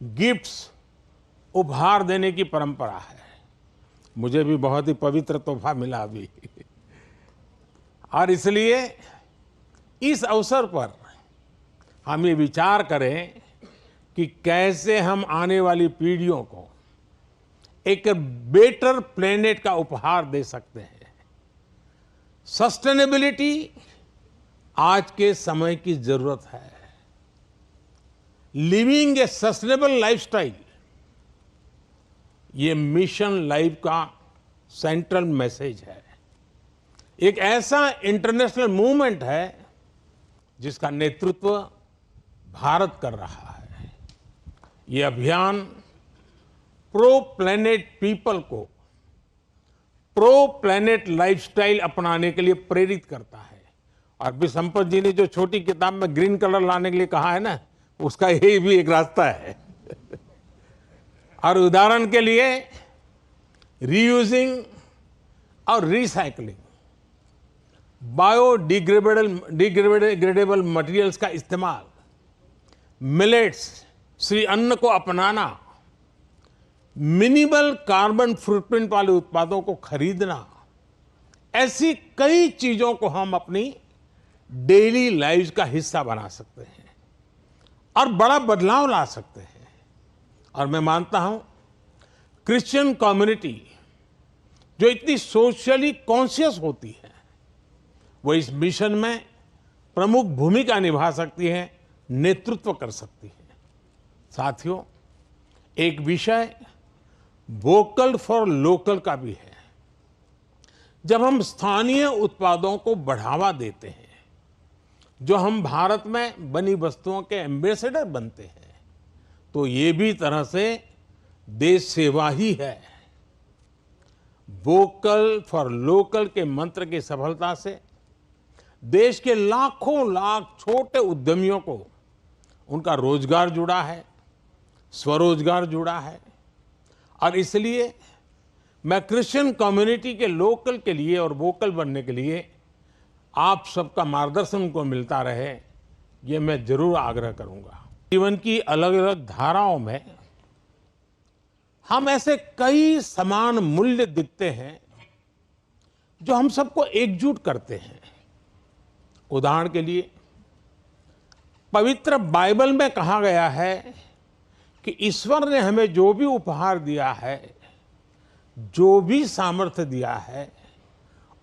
Gifts उपहार देने की परंपरा है। मुझे भी बहुत ही पवित्र तोहफा मिला अभी और इसलिए इस अवसर पर हम ये विचार करें कि कैसे हम आने वाली पीढ़ियों को एक बेटर प्लेनेट का उपहार दे सकते हैं। सस्टेनेबिलिटी आज के समय की जरूरत है। लिविंग ए सस्टेनेबल लाइफस्टाइल, ये मिशन लाइफ का सेंट्रल मैसेज है। एक ऐसा इंटरनेशनल मूवमेंट है जिसका नेतृत्व भारत कर रहा है। ये अभियान प्रो प्लेनेट पीपल को प्रो प्लेनेट लाइफस्टाइल अपनाने के लिए प्रेरित करता है। और भी संपत जी ने जो छोटी किताब में ग्रीन कलर लाने के लिए कहा है ना, उसका यही भी एक रास्ता है। और उदाहरण के लिए रीयूजिंग और रिसाइकलिंग, बायोडिग्रेडेबल मटेरियल्स का इस्तेमाल, मिलेट्स श्री अन्न को अपनाना, मिनिमल कार्बन फुटप्रिंट वाले उत्पादों को खरीदना, ऐसी कई चीजों को हम अपनी डेली लाइफ का हिस्सा बना सकते हैं और बड़ा बदलाव ला सकते हैं। और मैं मानता हूं क्रिश्चियन कम्युनिटी जो इतनी सोशली कॉन्शियस होती है, वो इस मिशन में प्रमुख भूमिका निभा सकती है, नेतृत्व कर सकती है। साथियों, एक विषय वोकल फॉर लोकल का भी है। जब हम स्थानीय उत्पादों को बढ़ावा देते हैं, जो हम भारत में बनी वस्तुओं के एम्बेसडर बनते हैं, तो ये भी तरह से देश सेवा ही है। वोकल फॉर लोकल के मंत्र की सफलता से देश के लाखों लाख छोटे उद्यमियों को उनका रोजगार जुड़ा है, स्वरोजगार जुड़ा है। और इसलिए मैं क्रिश्चियन कम्युनिटी के लोकल के लिए और वोकल बनने के लिए आप सबका मार्गदर्शन उनको मिलता रहे, ये मैं जरूर आग्रह करूंगा। जीवन की अलग अलग धाराओं में हम ऐसे कई समान मूल्य दिखते हैं जो हम सबको एकजुट करते हैं। उदाहरण के लिए पवित्र बाइबल में कहा गया है कि ईश्वर ने हमें जो भी उपहार दिया है, जो भी सामर्थ्य दिया है,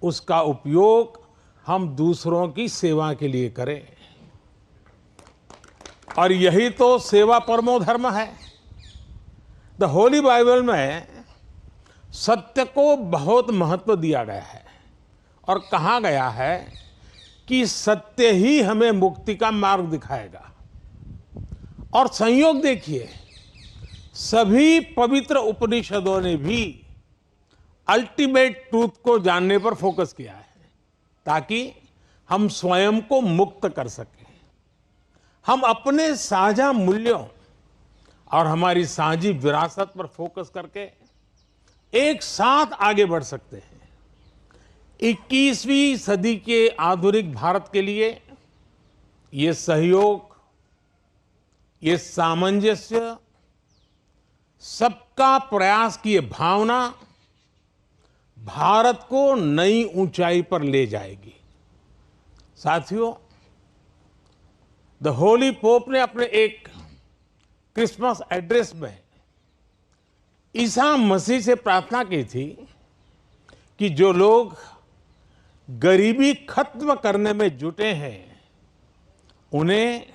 उसका उपयोग हम दूसरों की सेवा के लिए करें। और यही तो सेवा परमो धर्म है। द होली बाइबल में सत्य को बहुत महत्व दिया गया है और कहा गया है कि सत्य ही हमें मुक्ति का मार्ग दिखाएगा। और संयोग देखिए, सभी पवित्र उपनिषदों ने भी अल्टीमेट ट्रूथ को जानने पर फोकस किया है, ताकि हम स्वयं को मुक्त कर सकें। हम अपने साझा मूल्यों और हमारी साझी विरासत पर फोकस करके एक साथ आगे बढ़ सकते हैं। 21वीं सदी के आधुनिक भारत के लिए ये सहयोग, ये सामंजस्य, सबका प्रयास की ये भावना भारत को नई ऊंचाई पर ले जाएगी। साथियों, द होली पोप ने अपने एक क्रिसमस एड्रेस में ईसा मसीह से प्रार्थना की थी कि जो लोग गरीबी खत्म करने में जुटे हैं, उन्हें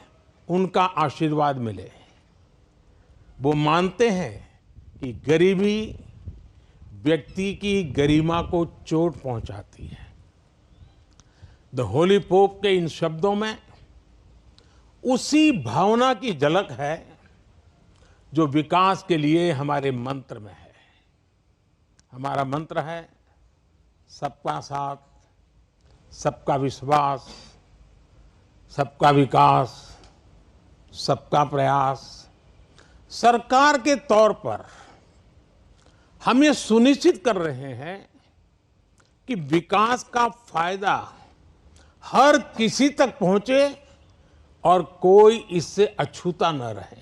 उनका आशीर्वाद मिले। वो मानते हैं कि गरीबी व्यक्ति की गरिमा को चोट पहुंचाती है। द होली पोप के इन शब्दों में उसी भावना की झलक है जो विकास के लिए हमारे मंत्र में है। हमारा मंत्र है सबका साथ, सबका विश्वास, सबका विकास, सबका प्रयास। सरकार के तौर पर हम ये सुनिश्चित कर रहे हैं कि विकास का फायदा हर किसी तक पहुंचे और कोई इससे अछूता न रहे।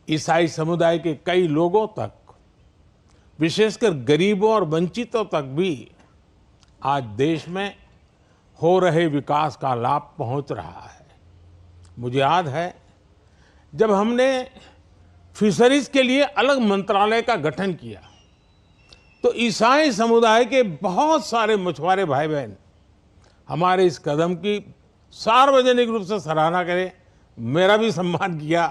ईसाई समुदाय के कई लोगों तक, विशेषकर गरीबों और वंचितों तक भी आज देश में हो रहे विकास का लाभ पहुंच रहा है। मुझे याद है जब हमने फिशरीज के लिए अलग मंत्रालय का गठन किया तो ईसाई समुदाय के बहुत सारे मछुआरे भाई बहन हमारे इस कदम की सार्वजनिक रूप से सराहना करें, मेरा भी सम्मान किया